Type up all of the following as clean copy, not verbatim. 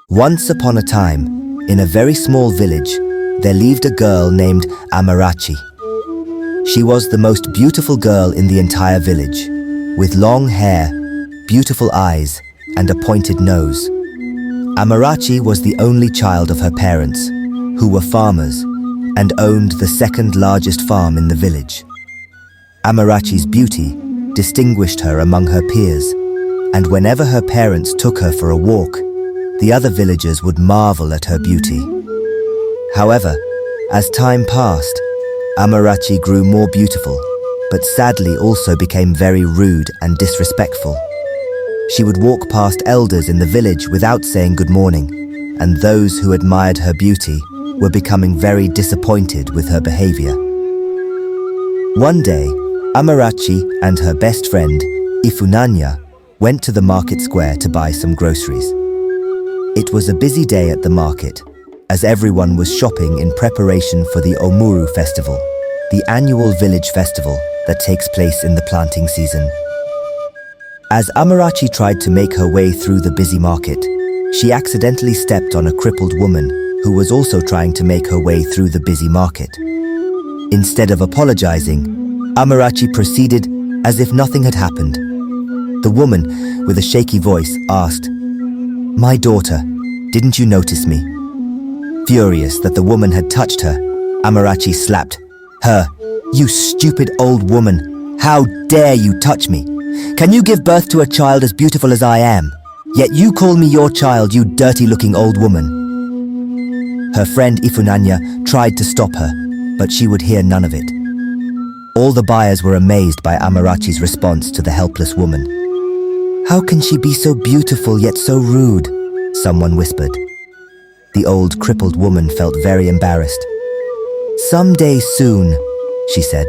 Once upon a time, in a very small village, there lived a girl named Amarachi. She was the most beautiful girl in the entire village, with long hair, beautiful eyes, and a pointed nose. Amarachi was the only child of her parents, who were farmers, and owned the second largest farm in the village. Amarachi's beauty distinguished her among her peers, and whenever her parents took her for a walk, the other villagers would marvel at her beauty. However, as time passed, Amarachi grew more beautiful, but sadly also became very rude and disrespectful. She would walk past elders in the village without saying good morning, and those who admired her beauty were becoming very disappointed with her behavior. One day, Amarachi and her best friend, Ifunanya, went to the market square to buy some groceries. It was a busy day at the market, as everyone was shopping in preparation for the Omuru festival, the annual village festival that takes place in the planting season. As Amarachi tried to make her way through the busy market, she accidentally stepped on a crippled woman who was also trying to make her way through the busy market. Instead of apologizing, Amarachi proceeded as if nothing had happened. The woman, with a shaky voice, asked, "My daughter, didn't you notice me?" Furious that the woman had touched her, Amarachi slapped her. "You stupid old woman! How dare you touch me? Can you give birth to a child as beautiful as I am? Yet you call me your child, you dirty-looking old woman." Her friend Ifunanya tried to stop her, but she would hear none of it. All the buyers were amazed by Amarachi's response to the helpless woman. "How can she be so beautiful yet so rude?" someone whispered. The old crippled woman felt very embarrassed. "Someday soon," she said,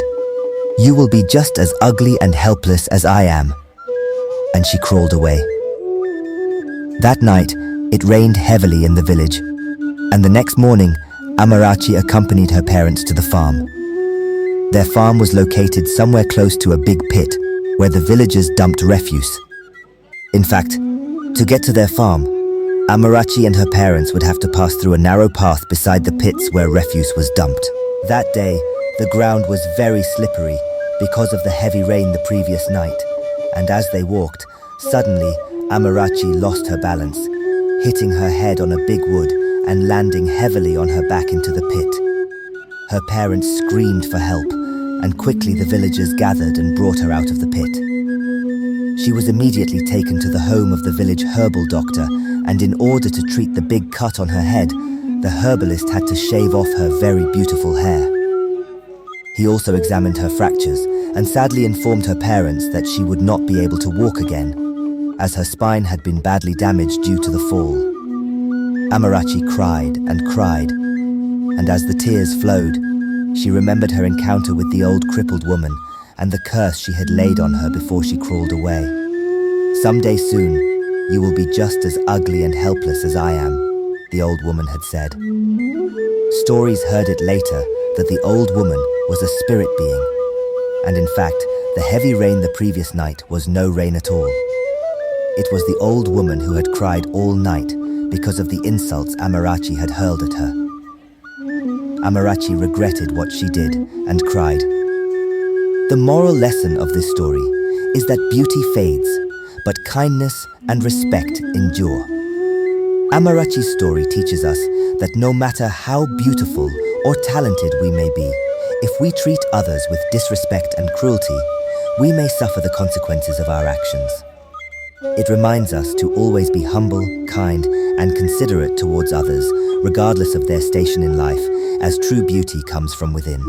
"you will be just as ugly and helpless as I am." And she crawled away. That night, it rained heavily in the village, and the next morning, Amarachi accompanied her parents to the farm. Their farm was located somewhere close to a big pit where the villagers dumped refuse. In fact, to get to their farm, Amarachi and her parents would have to pass through a narrow path beside the pits where refuse was dumped. That day, the ground was very slippery because of the heavy rain the previous night, and as they walked, suddenly Amarachi lost her balance, hitting her head on a big wood and landing heavily on her back into the pit. Her parents screamed for help, and quickly the villagers gathered and brought her out of the pit. She was immediately taken to the home of the village herbal doctor, and in order to treat the big cut on her head, the herbalist had to shave off her very beautiful hair. He also examined her fractures and sadly informed her parents that she would not be able to walk again, as her spine had been badly damaged due to the fall. Amarachi cried and cried, and as the tears flowed, she remembered her encounter with the old crippled woman and the curse she had laid on her before she crawled away. "Someday soon, you will be just as ugly and helpless as I am," the old woman had said. Stories heard it later that the old woman was a spirit being, and in fact, the heavy rain the previous night was no rain at all. It was the old woman who had cried all night because of the insults Amarachi had hurled at her. Amarachi regretted what she did and cried. The moral lesson of this story is that beauty fades, but kindness and respect endure. Amarachi's story teaches us that no matter how beautiful or talented we may be, if we treat others with disrespect and cruelty, we may suffer the consequences of our actions. It reminds us to always be humble, kind, and considerate towards others, regardless of their station in life, as true beauty comes from within.